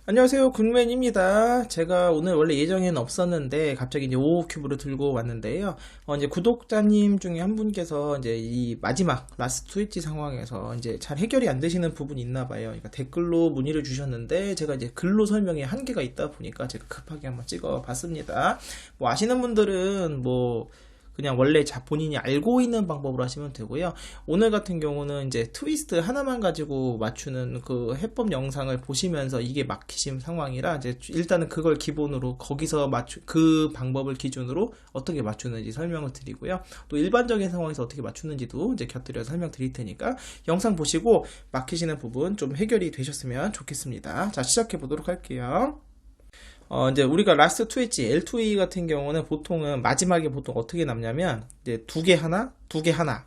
안녕하세요, 굿맨입니다. 제가 오늘 원래 예정에는 없었는데 갑자기 이제 5호 큐브를 들고 왔는데요. 이제 구독자님 중에 한 분께서 이제 이 마지막 라스트 웨지 상황에서 이제 잘 해결이 안 되시는 부분이 있나 봐요. 그러니까 댓글로 문의를 주셨는데 제가 이제 글로 설명에 한계가 있다 보니까 제가 급하게 한번 찍어 봤습니다. 뭐 아시는 분들은 뭐 그냥 원래 본인이 알고 있는 방법으로 하시면 되고요. 오늘 같은 경우는 이제 트위스트 하나만 가지고 맞추는 그 해법 영상을 보시면서 이게 막히신 상황이라 이제 일단은 그걸 기본으로 거기서 그 방법을 기준으로 어떻게 맞추는지 설명을 드리고요. 또 일반적인 상황에서 어떻게 맞추는지도 이제 곁들여서 설명드릴 테니까 영상 보시고 막히시는 부분 좀 해결이 되셨으면 좋겠습니다. 자, 시작해 보도록 할게요. 이제 우리가 라스트 2엣지 L2E 같은 경우는 보통은 마지막에 보통 어떻게 남냐면 이제 두 개 하나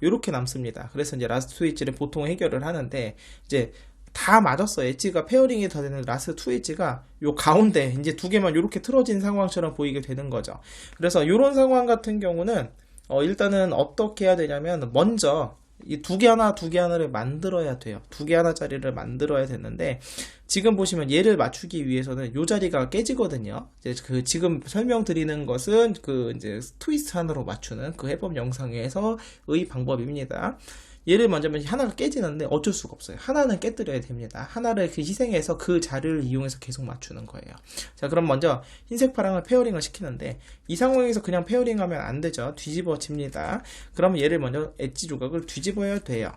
이렇게 남습니다. 그래서 이제 라스트 2엣지를 보통 해결을 하는데 이제 다 맞았어. 엣지가 페어링이 다 되는 라스트 2엣지가 요 가운데 이제 두 개만 이렇게 틀어진 상황처럼 보이게 되는 거죠. 그래서 이런 상황 같은 경우는 일단은 어떻게 해야 되냐면 먼저 이 두 개 하나를 만들어야 돼요. 두 개 하나짜리를 만들어야 되는데 지금 보시면 얘를 맞추기 위해서는 요 자리가 깨지거든요. 이제 지금 설명드리는 것은 이제 트위스트 하나로 맞추는 그 해법 영상에서의 방법입니다. 얘를 먼저 하면 하나가 깨지는데 어쩔 수가 없어요. 하나는 깨뜨려야 됩니다. 하나를 희생해서 그 자리를 이용해서 계속 맞추는 거예요. 자, 그럼 먼저 흰색 파랑을 페어링을 시키는데 이 상황에서 그냥 페어링하면 안 되죠. 뒤집어집니다. 그러면 얘를 먼저 엣지 조각을 뒤집어야 돼요.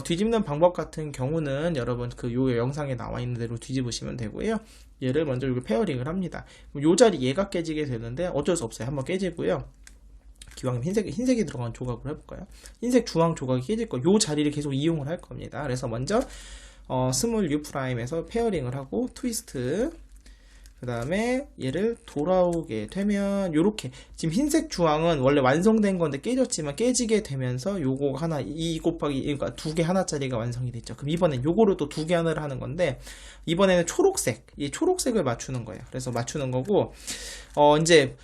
뒤집는 방법 같은 경우는 여러분 요 영상에 나와 있는 대로 뒤집으시면 되고요. 얘를 먼저 여기 페어링을 합니다. 요 자리 얘가 깨지게 되는데 어쩔 수 없어요. 한번 깨지고요. 기왕 흰색이 들어간 조각으로 해볼까요? 흰색 주황 조각이 깨질 거, 요 자리를 계속 이용을 할 겁니다. 그래서 먼저 스몰 U 프라임에서 페어링을 하고 트위스트, 그 다음에 얘를 돌아오게 되면 요렇게 지금 흰색 주황은 원래 완성된 건데 깨졌지만 깨지게 되면서 요거 하나 2 곱하기 그러니까 두 개 하나짜리가 완성이 됐죠. 그럼 이번엔 요거를 또 두 개 하나를 하는 건데 이번에는 초록색, 이 초록색을 맞추는 거예요. 그래서 맞추는 거고 이제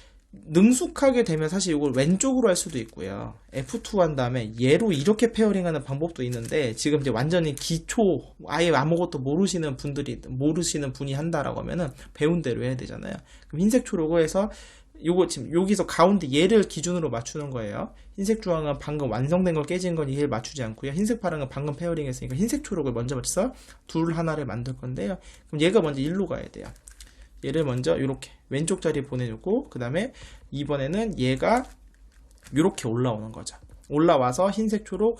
능숙하게 되면 사실 이걸 왼쪽으로 할 수도 있고요. F2 한 다음에 얘로 이렇게 페어링하는 방법도 있는데 지금 이제 완전히 기초 아예 아무것도 모르시는 분이 한다라고 하면은 배운 대로 해야 되잖아요. 그럼 흰색 초록을 해서 요거 지금 여기서 가운데 얘를 기준으로 맞추는 거예요. 흰색 주황은 방금 완성된 걸 깨진 건 얘를 맞추지 않고요. 흰색 파랑은 방금 페어링 했으니까 흰색 초록을 먼저 맞춰서 둘 하나를 만들 건데요. 그럼 얘가 먼저 일로 가야 돼요. 얘를 먼저 이렇게 왼쪽 자리에 보내주고 그 다음에 이번에는 얘가 이렇게 올라오는 거죠. 올라와서 흰색 초록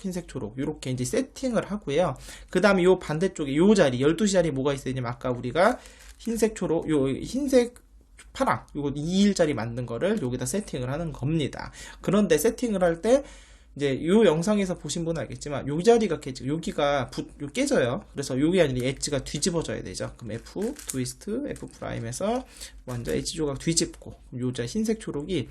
이렇게 이제 세팅을 하고요. 그 다음에 요 반대쪽에 요 자리 12시 자리 뭐가 있어야 되냐면 아까 우리가 흰색 초록 요 흰색 파랑 요거 2일짜리 만든 거를 여기다 세팅을 하는 겁니다. 그런데 세팅을 할 때 이제 요 영상에서 보신 분은 알겠지만 요 자리가 여기가 깨져요. 그래서 요게 아니라 엣지가 뒤집어져야 되죠. 그럼 F 트위스트 F 프라임에서 먼저 엣지 조각 뒤집고 요 흰색 초록이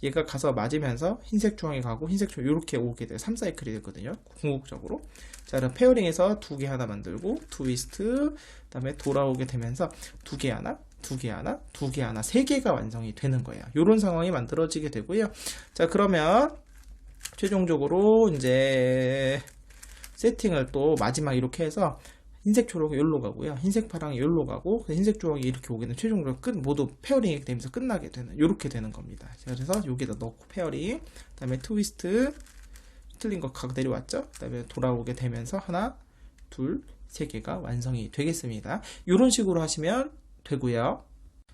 얘가 가서 맞으면서 흰색 중앙에 가고 흰색 초록 이렇게 오게 돼요. 3사이클이 되거든요. 궁극적으로. 자, 그럼 페어링에서 두 개 하나 만들고 트위스트 그다음에 돌아오게 되면서 두 개 하나 세 개가 완성이 되는 거예요. 요런 상황이 만들어지게 되고요. 자, 그러면 최종적으로 이제 세팅을 또 마지막 이렇게 해서 흰색 초록이 여기로 가고요. 흰색 파랑이 여기로 가고 흰색 조각이 이렇게 오게 되면 최종적으로 모두 페어링이 되면서 끝나게 되는 이렇게 되는 겁니다. 그래서 여기다 넣고 페어링 그 다음에 트위스트 틀린 거 각 내려왔죠. 그 다음에 돌아오게 되면서 하나 둘 세 개가 완성이 되겠습니다. 이런 식으로 하시면 되고요.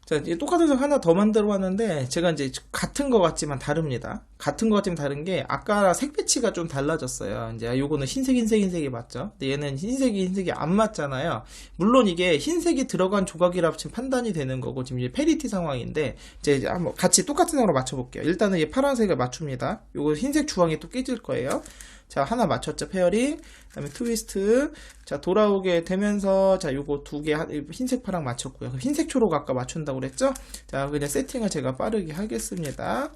자, 이제 똑같은 색 하나 더 만들어 왔는데 제가 이제 같은 것 같지만 다릅니다. 같은 것 같지만 다른 게 아까 색 배치가 좀 달라졌어요. 이제 요거는 흰색이 맞죠? 근데 얘는 흰색이 안 맞잖아요. 물론 이게 흰색이 들어간 조각이라 지금 판단이 되는 거고 지금 이제 페리티 상황인데 이제 한번 같이 똑같은 색으로 맞춰볼게요. 일단은 이 파란색을 맞춥니다. 요거 흰색 주황이 또 깨질 거예요. 자, 하나 맞췄죠. 페어링. 그 다음에 트위스트. 자, 돌아오게 되면서 자, 요거 두 개 흰색 파랑 맞췄고요. 흰색 초록 아까 맞춘다고 그랬죠? 자, 그냥 세팅을 제가 빠르게 하겠습니다.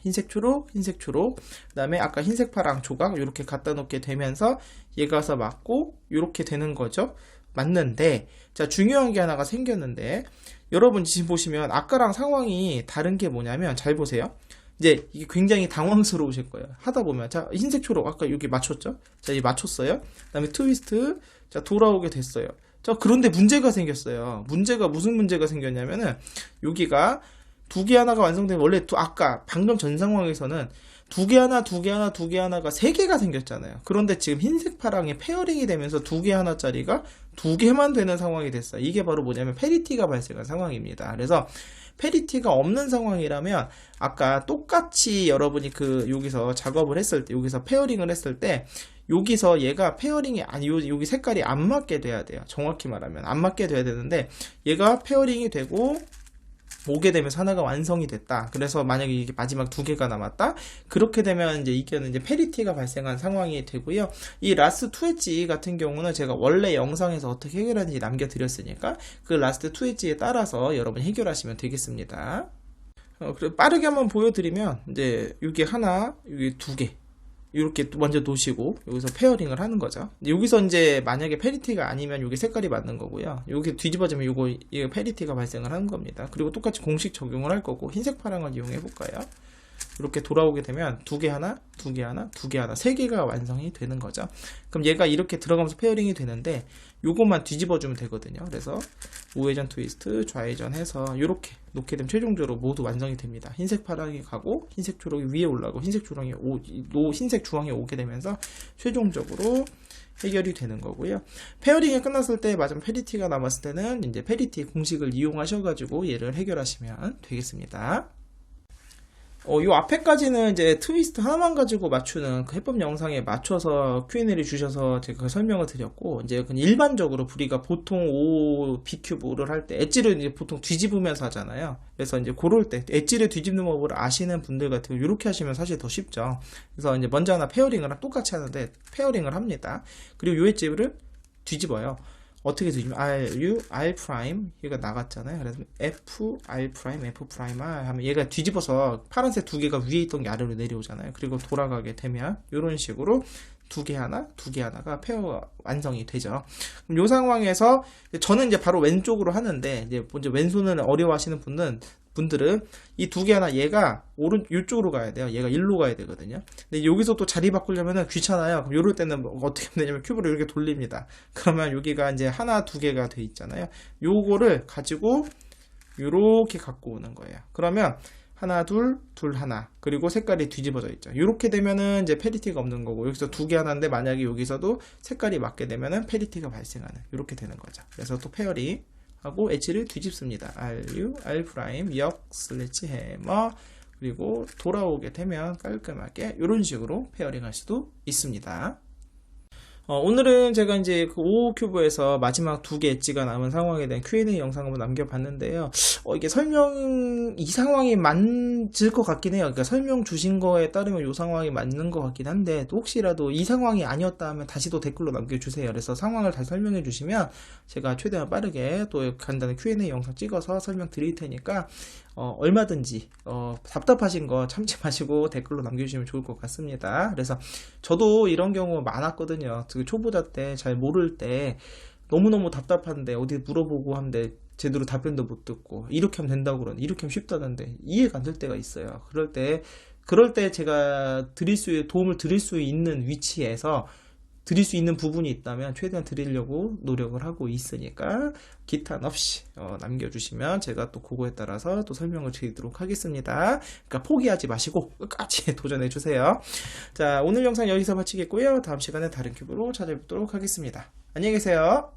흰색 초록 그 다음에 아까 흰색 파랑 조각 이렇게 갖다 놓게 되면서 얘가 가서 맞고 이렇게 되는 거죠. 맞는데 자, 중요한 게 하나가 생겼는데 여러분 지금 보시면 아까랑 상황이 다른 게 뭐냐면 잘 보세요. 이제 이게 굉장히 당황스러우실 거예요. 하다 보면. 자, 흰색 초록. 아까 여기 맞췄죠? 자, 이 맞췄어요. 그 다음에 트위스트. 자, 돌아오게 됐어요. 자, 그런데 문제가 생겼어요. 문제가 무슨 문제가 생겼냐면은, 여기가 두 개 하나가 완성되면 원래 아까 방금 전 상황에서는 두 개 하나, 두 개 하나, 두 개 하나가 세 개가 생겼잖아요. 그런데 지금 흰색 파랑이 페어링이 되면서 두 개 하나짜리가 두 개만 되는 상황이 됐어요. 이게 바로 뭐냐면 페리티가 발생한 상황입니다. 그래서 페리티가 없는 상황이라면 아까 똑같이 여러분이 여기서 작업을 했을 때, 여기서 페어링을 했을 때 여기서 얘가 페어링이 아니 여기 색깔이 안 맞게 돼야 돼요. 정확히 말하면 안 맞게 돼야 되는데 얘가 페어링이 되고 오게 되면서 하나가 완성이 됐다. 그래서 만약에 이게 마지막 두 개가 남았다. 그렇게 되면 이제 이게는 이제 페리티가 발생한 상황이 되고요. 이 라스트 2 엣지 같은 경우는 제가 원래 영상에서 어떻게 해결하는지 남겨드렸으니까 그 라스트 2 엣지에 따라서 여러분 해결하시면 되겠습니다. 그리고 빠르게 한번 보여드리면 이제 여기 하나, 여기 두 개. 이렇게 먼저 놓으시고 여기서 페어링을 하는 거죠. 여기서 이제 만약에 페리티가 아니면 여기 색깔이 맞는 거고요. 여기 뒤집어지면 이거 페리티가 발생을 하는 겁니다. 그리고 똑같이 공식 적용을 할 거고 흰색 파랑을 이용해 볼까요? 이렇게 돌아오게 되면 두 개 하나, 두 개 하나, 두 개 하나, 세 개가 완성이 되는 거죠. 그럼 얘가 이렇게 들어가면서 페어링이 되는데 요것만 뒤집어주면 되거든요. 그래서 우회전 트위스트, 좌회전 해서 이렇게 놓게 되면 최종적으로 모두 완성이 됩니다. 흰색 파랑이 가고 흰색 초록이 위에 올라가고 흰색 흰색 주황이 오게 되면서 최종적으로 해결이 되는 거고요. 페어링이 끝났을 때 마지막 페리티가 남았을 때는 이제 페리티 공식을 이용하셔가지고 얘를 해결하시면 되겠습니다. 요 앞에까지는 이제 트위스트 하나만 가지고 맞추는 그 해법 영상에 맞춰서 Q&A를 주셔서 제가 설명을 드렸고, 이제 그냥 일반적으로 우리가 보통 O, B큐브를 할 때 엣지를 이제 보통 뒤집으면서 하잖아요. 그래서 이제 그럴 때 엣지를 뒤집는 법을 아시는 분들 같은 경우 이렇게 하시면 사실 더 쉽죠. 그래서 이제 먼저 하나 페어링을 똑같이 하는데 페어링을 합니다. 그리고 요 엣지를 뒤집어요. 어떻게 뒤집으면 R 프라임 얘가 나갔잖아요. 그래서 F R 프라임 F 프라임 R 하면 얘가 뒤집어서 파란색 두 개가 위에 있던 게 아래로 내려오잖아요. 그리고 돌아가게 되면 이런 식으로 두 개 하나가 페어 완성이 되죠. 그럼 이 상황에서 저는 이제 바로 왼쪽으로 하는데 이제 먼저 왼손을 어려워하시는 분들은 이 두 개 하나 얘가 이쪽으로 가야 돼요. 얘가 일로 가야 되거든요. 근데 여기서 또 자리 바꾸려면 귀찮아요. 그럼 이럴 때는 어떻게 하면 되냐면 큐브를 이렇게 돌립니다. 그러면 여기가 이제 하나 두 개가 돼 있잖아요. 요거를 가지고 이렇게 갖고 오는 거예요. 그러면 하나 둘 하나 그리고 색깔이 뒤집어져 있죠. 이렇게 되면은 이제 페리티가 없는 거고 여기서 두 개 하나인데 만약에 여기서도 색깔이 맞게 되면은 페리티가 발생하는 이렇게 되는 거죠. 그래서 또 페어링 하고 엣지를 뒤집습니다. R 프라임 역 슬래치 해머 그리고 돌아오게 되면 깔끔하게 이런 식으로 페어링 할 수도 있습니다. 오늘은 제가 이제 그 55큐브에서 마지막 두 개 엣지가 남은 상황에 대한 Q&A 영상 한번 남겨봤는데요. 이게 이 상황이 맞을 것 같긴 해요. 그러니까 설명 주신 거에 따르면 이 상황이 맞는 것 같긴 한데, 또 혹시라도 이 상황이 아니었다 하면 다시 또 댓글로 남겨주세요. 그래서 상황을 다시 설명해 주시면 제가 최대한 빠르게 또 간단한 Q&A 영상 찍어서 설명 드릴 테니까, 얼마든지 답답하신 거 참지 마시고 댓글로 남겨주시면 좋을 것 같습니다. 그래서 저도 이런 경우 많았거든요. 초보자 때 잘 모를 때 너무너무 답답한데 어디 물어보고 하는데 제대로 답변도 못 듣고 이렇게 하면 된다고 그러는데 이렇게 하면 쉽다던데 이해가 안 될 때가 있어요. 그럴 때 제가 도움을 드릴 수 있는 위치에서 드릴 수 있는 부분이 있다면 최대한 드리려고 노력을 하고 있으니까 기탄 없이 남겨주시면 제가 또 그거에 따라서 또 설명을 드리도록 하겠습니다. 그러니까 포기하지 마시고 끝까지 도전해주세요. 자, 오늘 영상 여기서 마치겠고요. 다음 시간에 다른 큐브로 찾아뵙도록 하겠습니다. 안녕히 계세요.